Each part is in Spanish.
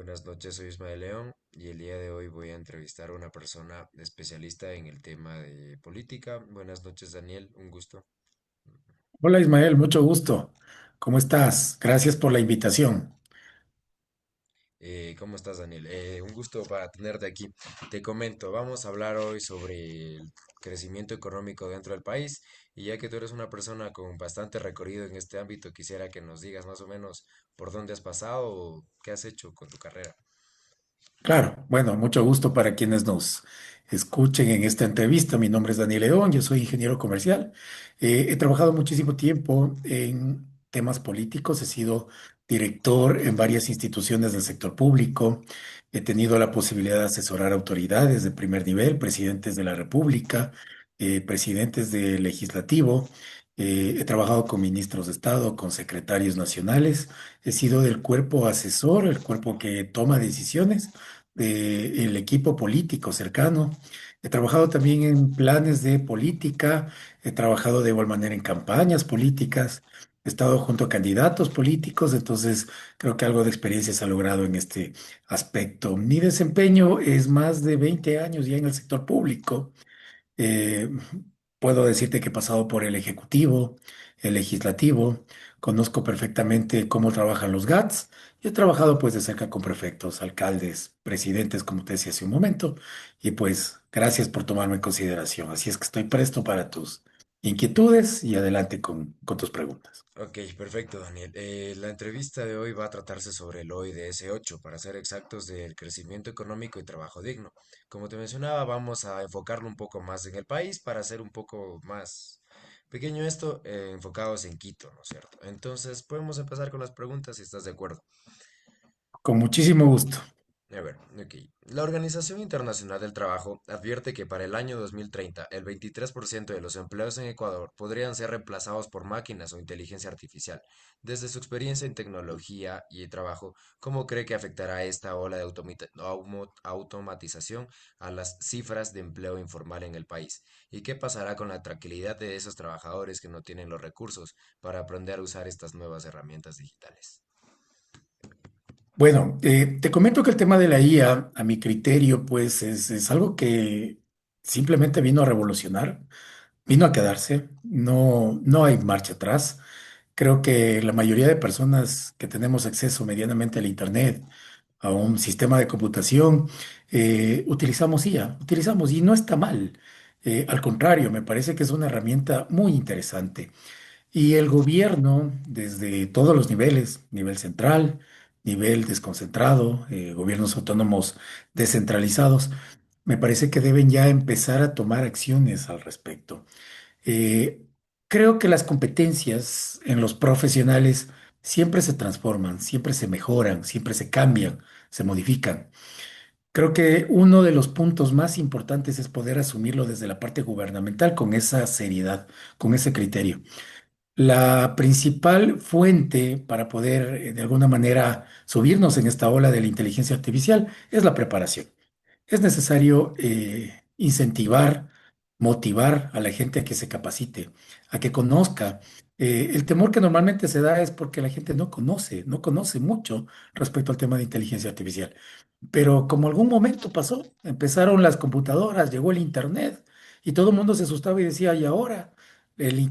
Buenas noches, soy Ismael León y el día de hoy voy a entrevistar a una persona especialista en el tema de política. Buenas noches, Daniel, un gusto. Hola Ismael, mucho gusto. ¿Cómo estás? Gracias por la invitación. ¿Cómo estás, Daniel? Un gusto para tenerte aquí. Te comento, vamos a hablar hoy sobre el crecimiento económico dentro del país y ya que tú eres una persona con bastante recorrido en este ámbito, quisiera que nos digas más o menos por dónde has pasado o qué has hecho con tu carrera. Claro, bueno, mucho gusto para quienes nos escuchen en esta entrevista. Mi nombre es Daniel León, yo soy ingeniero comercial. He trabajado muchísimo tiempo en temas políticos, he sido director en varias instituciones del sector público, he tenido la posibilidad de asesorar autoridades de primer nivel, presidentes de la República, presidentes del legislativo. He trabajado con ministros de Estado, con secretarios nacionales. He sido del cuerpo asesor, el cuerpo que toma decisiones del equipo político cercano. He trabajado también en planes de política, he trabajado de igual manera en campañas políticas, he estado junto a candidatos políticos, entonces creo que algo de experiencia se ha logrado en este aspecto. Mi desempeño es más de 20 años ya en el sector público. Eh, Puedo decirte que he pasado por el ejecutivo, el legislativo, conozco perfectamente cómo trabajan los GATS y he trabajado pues de cerca con prefectos, alcaldes, presidentes, como te decía hace un momento, y pues gracias por tomarme en consideración. Así es que estoy presto para tus inquietudes y adelante con tus preguntas. Ok, perfecto, Daniel. La entrevista de hoy va a tratarse sobre el ODS 8, para ser exactos, del crecimiento económico y trabajo digno. Como te mencionaba, vamos a enfocarlo un poco más en el país para hacer un poco más pequeño esto, enfocados en Quito, ¿no es cierto? Entonces, podemos empezar con las preguntas si estás de acuerdo. Con muchísimo gusto. A ver, ok. La Organización Internacional del Trabajo advierte que para el año 2030 el 23% de los empleos en Ecuador podrían ser reemplazados por máquinas o inteligencia artificial. Desde su experiencia en tecnología y trabajo, ¿cómo cree que afectará esta ola de automatización a las cifras de empleo informal en el país? ¿Y qué pasará con la tranquilidad de esos trabajadores que no tienen los recursos para aprender a usar estas nuevas herramientas digitales? Bueno, te comento que el tema de la IA, a mi criterio, pues es algo que simplemente vino a revolucionar. Vino a quedarse, no hay marcha atrás. Creo que la mayoría de personas que tenemos acceso medianamente al Internet, a un sistema de computación, utilizamos IA, utilizamos y no está mal. Al contrario, me parece que es una herramienta muy interesante. Y el gobierno, desde todos los niveles, nivel central, nivel desconcentrado, gobiernos autónomos descentralizados, me parece que deben ya empezar a tomar acciones al respecto. Eh, Creo que las competencias en los profesionales siempre se transforman, siempre se mejoran, siempre se cambian, se modifican. Creo que uno de los puntos más importantes es poder asumirlo desde la parte gubernamental con esa seriedad, con ese criterio. La principal fuente para poder, de alguna manera, subirnos en esta ola de la inteligencia artificial es la preparación. Es necesario incentivar, motivar a la gente a que se capacite, a que conozca. El temor que normalmente se da es porque la gente no conoce mucho respecto al tema de inteligencia artificial. Pero como algún momento pasó, empezaron las computadoras, llegó el Internet y todo el mundo se asustaba y decía, ¿y ahora?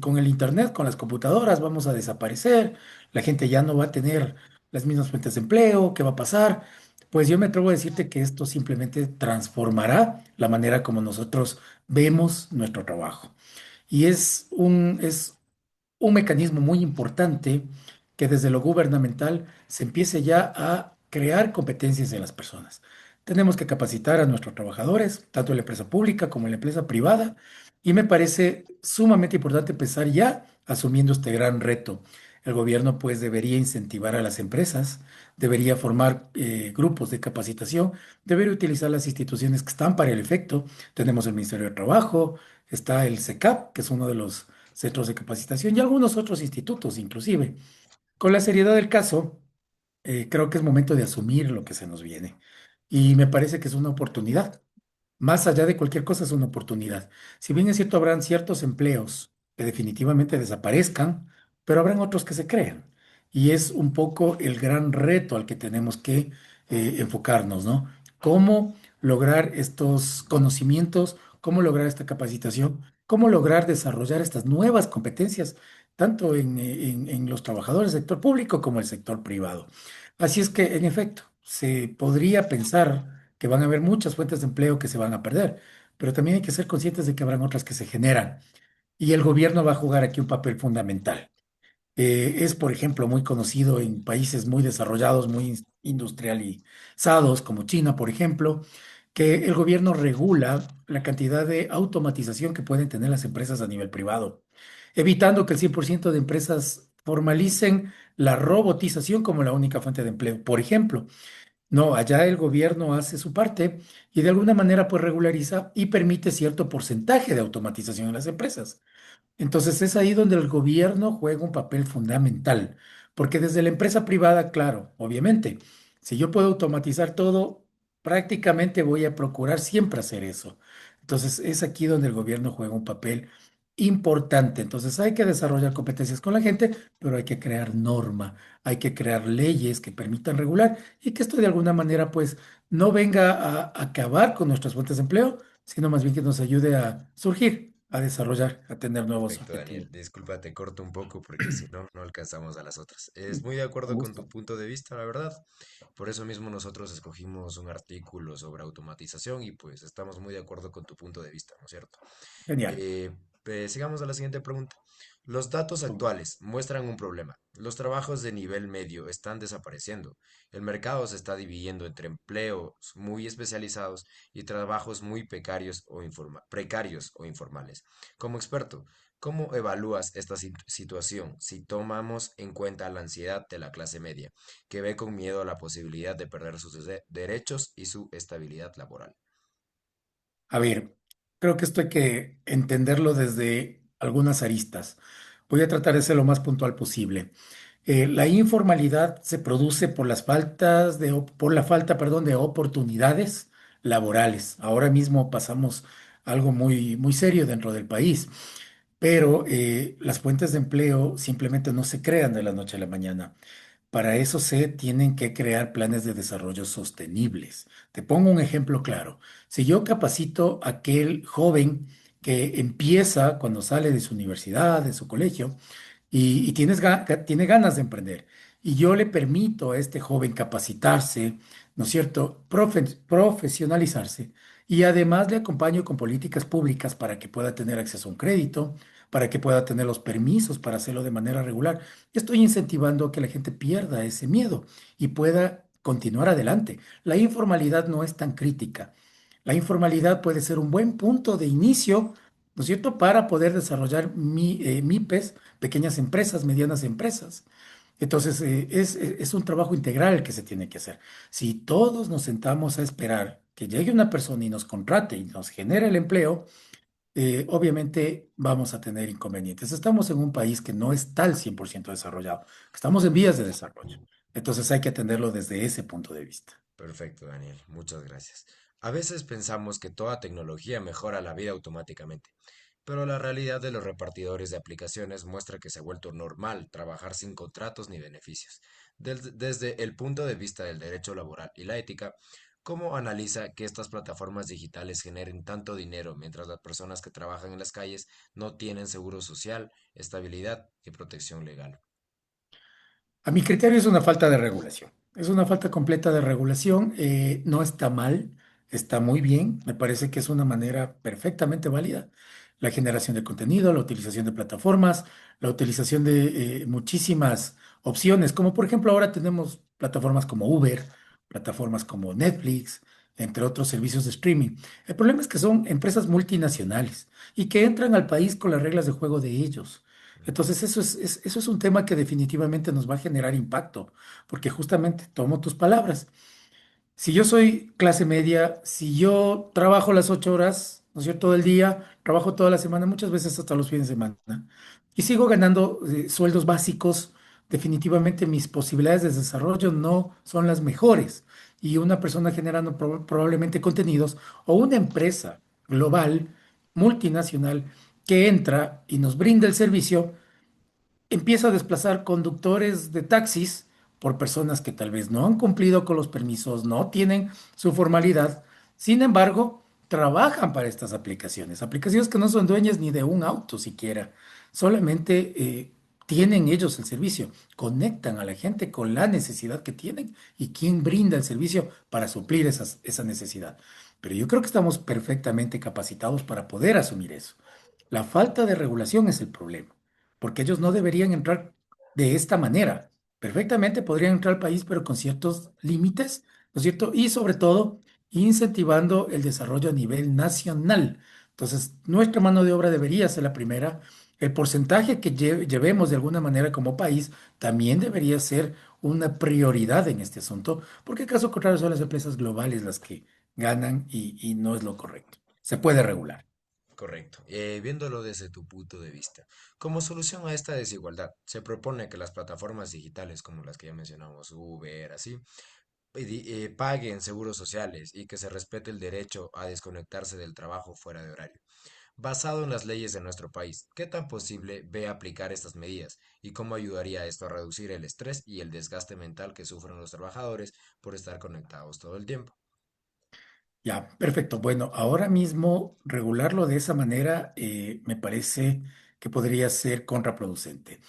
Con el Internet, con las computadoras vamos a desaparecer, la gente ya no va a tener las mismas fuentes de empleo, ¿qué va a pasar? Pues yo me atrevo a decirte que esto simplemente transformará la manera como nosotros vemos nuestro trabajo. Y es un mecanismo muy importante que desde lo gubernamental se empiece ya a crear competencias en las personas. Tenemos que capacitar a nuestros trabajadores, tanto en la empresa pública como en la empresa privada, y me parece sumamente importante empezar ya asumiendo este gran reto. El gobierno pues debería incentivar a las empresas, debería formar grupos de capacitación, debería utilizar las instituciones que están para el efecto. Tenemos el Ministerio de Trabajo, está el SECAP, que es uno de los centros de capacitación y algunos otros institutos inclusive. Con la seriedad del caso, creo que es momento de asumir lo que se nos viene y me parece que es una oportunidad. Más allá de cualquier cosa es una oportunidad. Si bien es cierto, habrán ciertos empleos que definitivamente desaparezcan, pero habrán otros que se crean. Y es un poco el gran reto al que tenemos que enfocarnos, ¿no? ¿Cómo lograr estos conocimientos? ¿Cómo lograr esta capacitación? ¿Cómo lograr desarrollar estas nuevas competencias, tanto en los trabajadores del sector público como el sector privado? Así es que, en efecto, se podría pensar que van a haber muchas fuentes de empleo que se van a perder, pero también hay que ser conscientes de que habrán otras que se generan. Y el gobierno va a jugar aquí un papel fundamental. Es, por ejemplo, muy conocido en países muy desarrollados, muy industrializados, como China, por ejemplo, que el gobierno regula la cantidad de automatización que pueden tener las empresas a nivel privado, evitando que el 100% de empresas formalicen la robotización como la única fuente de empleo. Por ejemplo, no, allá el gobierno hace su parte y de alguna manera pues regulariza y permite cierto porcentaje de automatización en las empresas. Entonces es ahí donde el gobierno juega un papel fundamental, porque desde la empresa privada, claro, obviamente, si yo puedo automatizar todo, prácticamente voy a procurar siempre hacer eso. Entonces es aquí donde el gobierno juega un papel importante. Entonces hay que desarrollar competencias con la gente, pero hay que crear norma, hay que crear leyes que permitan regular y que esto de alguna manera pues no venga a acabar con nuestras fuentes de empleo, sino más bien que nos ayude a surgir, a desarrollar, a tener nuevos Perfecto, objetivos. Daniel. Disculpa, te corto un poco porque si no, no alcanzamos a las otras. Es muy de Con acuerdo con tu gusto. punto de vista, la verdad. Por eso mismo nosotros escogimos un artículo sobre automatización y pues estamos muy de acuerdo con tu punto de vista, ¿no es cierto? Genial. Eh, Sigamos a la siguiente pregunta. Los datos actuales muestran un problema. Los trabajos de nivel medio están desapareciendo. El mercado se está dividiendo entre empleos muy especializados y trabajos muy precarios o informales. Como experto, ¿cómo evalúas esta situación si tomamos en cuenta la ansiedad de la clase media, que ve con miedo a la posibilidad de perder sus derechos y su estabilidad laboral? A ver, creo que esto hay que entenderlo desde algunas aristas. Voy a tratar de ser lo más puntual posible. La informalidad se produce por las faltas por la falta, perdón, de oportunidades laborales. Ahora mismo pasamos algo muy, muy serio dentro del país, pero las fuentes de empleo simplemente no se crean de la noche a la mañana. Para eso se tienen que crear planes de desarrollo sostenibles. Te pongo un ejemplo claro. Si yo capacito a aquel joven que empieza cuando sale de su universidad, de su colegio, y tiene ganas de emprender, y yo le permito a este joven capacitarse, ¿no es cierto?, profesionalizarse, y además le acompaño con políticas públicas para que pueda tener acceso a un crédito, para que pueda tener los permisos para hacerlo de manera regular. Estoy incentivando a que la gente pierda ese miedo y pueda continuar adelante. La informalidad no es tan crítica. La informalidad puede ser un buen punto de inicio, ¿no es cierto?, para poder desarrollar MIPES, pequeñas empresas, medianas empresas. Entonces, es un trabajo integral el que se tiene que hacer. Si todos nos sentamos a esperar que llegue una persona y nos contrate y nos genere el empleo, obviamente vamos a tener inconvenientes. Estamos en un país que no está al 100% desarrollado, que estamos en vías de desarrollo. Entonces hay que atenderlo desde ese punto de vista. Perfecto, Daniel. Muchas gracias. A veces pensamos que toda tecnología mejora la vida automáticamente, pero la realidad de los repartidores de aplicaciones muestra que se ha vuelto normal trabajar sin contratos ni beneficios. Desde el punto de vista del derecho laboral y la ética, ¿cómo analiza que estas plataformas digitales generen tanto dinero mientras las personas que trabajan en las calles no tienen seguro social, estabilidad y protección legal? A mi criterio es una falta de regulación. Es una falta completa de regulación. No está mal, está muy bien. Me parece que es una manera perfectamente válida. La generación de contenido, la utilización de plataformas, la utilización de muchísimas opciones, como por ejemplo ahora tenemos plataformas como Uber, plataformas como Netflix, entre otros servicios de streaming. El problema es que son empresas multinacionales y que entran al país con las reglas de juego de ellos. Entonces, eso es un tema que definitivamente nos va a generar impacto, porque justamente tomo tus palabras. Si yo soy clase media, si yo trabajo las 8 horas, ¿no es cierto?, todo el día, trabajo toda la semana, muchas veces hasta los fines de semana, y sigo ganando sueldos básicos, definitivamente mis posibilidades de desarrollo no son las mejores. Y una persona generando probablemente contenidos o una empresa global, multinacional, que entra y nos brinda el servicio empieza a desplazar conductores de taxis por personas que tal vez no han cumplido con los permisos, no tienen su formalidad. Sin embargo, trabajan para estas aplicaciones, aplicaciones que no son dueñas ni de un auto siquiera, solamente tienen ellos el servicio, conectan a la gente con la necesidad que tienen y quién brinda el servicio para suplir esa necesidad. Pero yo creo que estamos perfectamente capacitados para poder asumir eso. La falta de regulación es el problema, porque ellos no deberían entrar de esta manera. Perfectamente podrían entrar al país, pero con ciertos límites, ¿no es cierto? Y sobre todo, incentivando el desarrollo a nivel nacional. Entonces, nuestra mano de obra debería ser la primera. El porcentaje que llevemos de alguna manera como país también debería ser una prioridad en este asunto, porque caso contrario son las empresas globales las que ganan y no es lo correcto. Se puede regular. Correcto. Viéndolo desde tu punto de vista, como solución a esta desigualdad, se propone que las plataformas digitales como las que ya mencionamos, Uber, así, paguen seguros sociales y que se respete el derecho a desconectarse del trabajo fuera de horario. Basado en las leyes de nuestro país, ¿qué tan posible ve aplicar estas medidas y cómo ayudaría esto a reducir el estrés y el desgaste mental que sufren los trabajadores por estar conectados todo el tiempo? Ya, perfecto. Bueno, ahora mismo regularlo de esa manera me parece que podría ser contraproducente.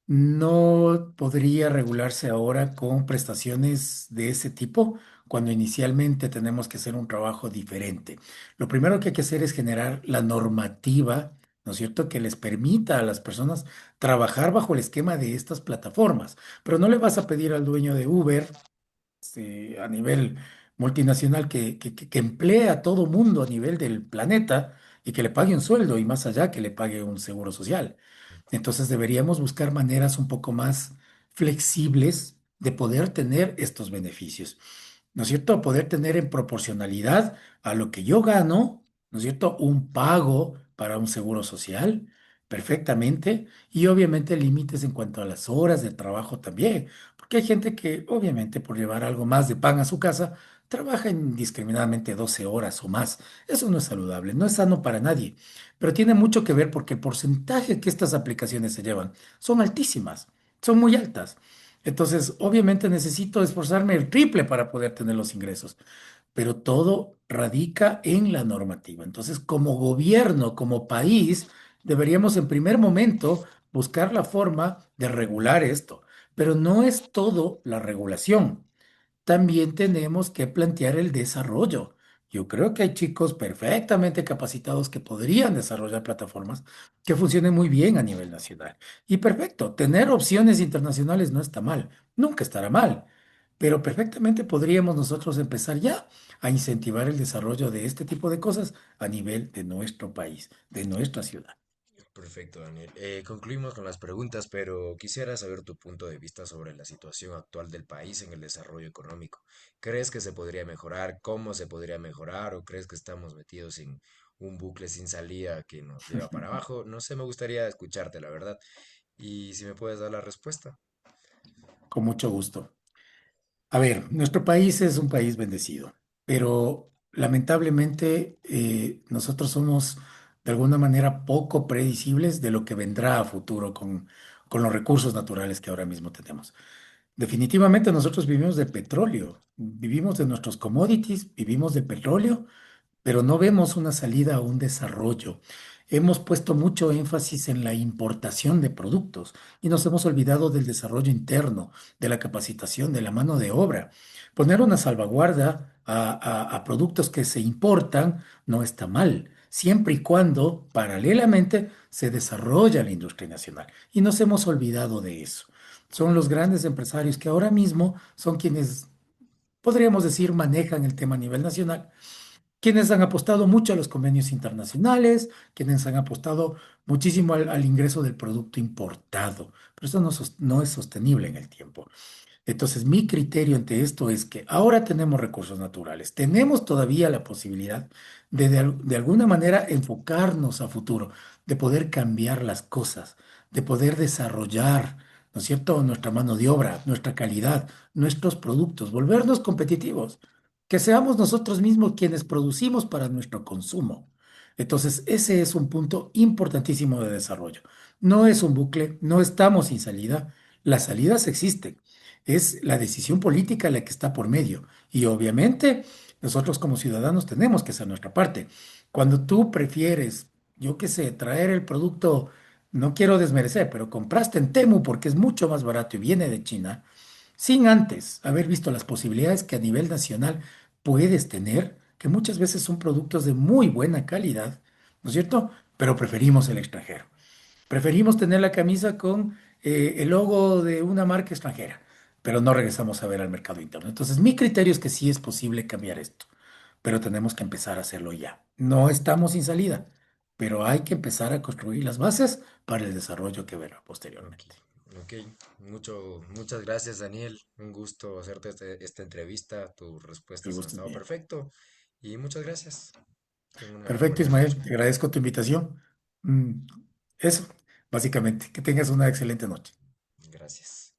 No podría regularse ahora con prestaciones de ese tipo cuando inicialmente tenemos que hacer un trabajo diferente. Lo primero que hay que hacer es generar la normativa, ¿no es cierto?, que les permita a las personas trabajar bajo el esquema de estas plataformas. Pero no le vas a pedir al dueño de Uber a nivel multinacional que emplee a todo mundo a nivel del planeta y que le pague un sueldo y más allá que le pague un seguro social. Entonces deberíamos buscar maneras un poco más flexibles de poder tener estos beneficios. ¿No es cierto? Poder tener en proporcionalidad a lo que yo gano, ¿no es cierto? Un pago para un seguro social, perfectamente, y obviamente límites en cuanto a las horas de trabajo también, porque hay gente que obviamente por llevar algo más de pan a su casa, trabaja indiscriminadamente 12 horas o más. Eso no es saludable, no es sano para nadie, pero tiene mucho que ver porque el porcentaje que estas aplicaciones se llevan son altísimas, son muy altas. Entonces, obviamente necesito esforzarme el triple para poder tener los ingresos, pero todo radica en la normativa. Entonces, como gobierno, como país, deberíamos en primer momento buscar la forma de regular esto, pero no es todo la regulación, también tenemos que plantear el desarrollo. Yo creo que hay chicos perfectamente capacitados que podrían desarrollar plataformas que funcionen muy bien a nivel nacional. Y perfecto, tener opciones internacionales no está mal, nunca estará mal, pero perfectamente podríamos nosotros empezar ya a incentivar el desarrollo de este tipo de cosas a nivel de nuestro país, de nuestra ciudad. Perfecto, Daniel. Concluimos con las preguntas, pero quisiera saber tu punto de vista sobre la situación actual del país en el desarrollo económico. ¿Crees que se podría mejorar? ¿Cómo se podría mejorar? ¿O crees que estamos metidos en un bucle sin salida que nos lleva para abajo? No sé, me gustaría escucharte, la verdad. Y si me puedes dar la respuesta. Con mucho gusto. A ver, nuestro país es un país bendecido, pero lamentablemente nosotros somos de alguna manera poco predecibles de lo que vendrá a futuro con los recursos naturales que ahora mismo tenemos. Definitivamente nosotros vivimos de petróleo, vivimos de nuestros commodities, vivimos de petróleo, pero no vemos una salida o un desarrollo. Hemos puesto mucho énfasis en la importación de productos y nos hemos olvidado del desarrollo interno, de la capacitación, de la mano de obra. Poner una salvaguarda a productos que se importan no está mal, siempre y cuando paralelamente se desarrolla la industria nacional. Y nos hemos olvidado de eso. Son los grandes empresarios que ahora mismo son quienes, podríamos decir, manejan el tema a nivel nacional, quienes han apostado mucho a los convenios internacionales, quienes han apostado muchísimo al ingreso del producto importado, pero eso no es sostenible en el tiempo. Entonces, mi criterio ante esto es que ahora tenemos recursos naturales, tenemos todavía la posibilidad de alguna manera enfocarnos a futuro, de poder cambiar las cosas, de poder desarrollar, ¿no es cierto?, nuestra mano de obra, nuestra calidad, nuestros productos, volvernos competitivos, que seamos nosotros mismos quienes producimos para nuestro consumo. Entonces, ese es un punto importantísimo de desarrollo. No es un bucle, no estamos sin salida, las salidas existen. es la decisión política la que está por medio. Y obviamente nosotros como ciudadanos tenemos que hacer nuestra parte. Cuando tú prefieres, yo qué sé, traer el producto, no quiero desmerecer, pero compraste en Temu porque es mucho más barato y viene de China, sin antes haber visto las posibilidades que a nivel nacional puedes tener, que muchas veces son productos de muy buena calidad, ¿no es cierto? Pero preferimos el extranjero. Preferimos tener la camisa con el logo de una marca extranjera, pero no regresamos a ver al mercado interno. Entonces, mi criterio es que sí es posible cambiar esto, pero tenemos que empezar a hacerlo ya. No estamos sin salida, pero hay que empezar a construir las bases para el desarrollo que verá Ok, posteriormente. ok. Muchas gracias, Daniel. Un gusto hacerte esta entrevista. Tus El respuestas han gusto es estado mío. perfecto. Y muchas gracias. Tengo una Perfecto, buena noche. Ismael, te agradezco tu invitación. Mm, Eso, básicamente, que tengas una excelente noche. Gracias.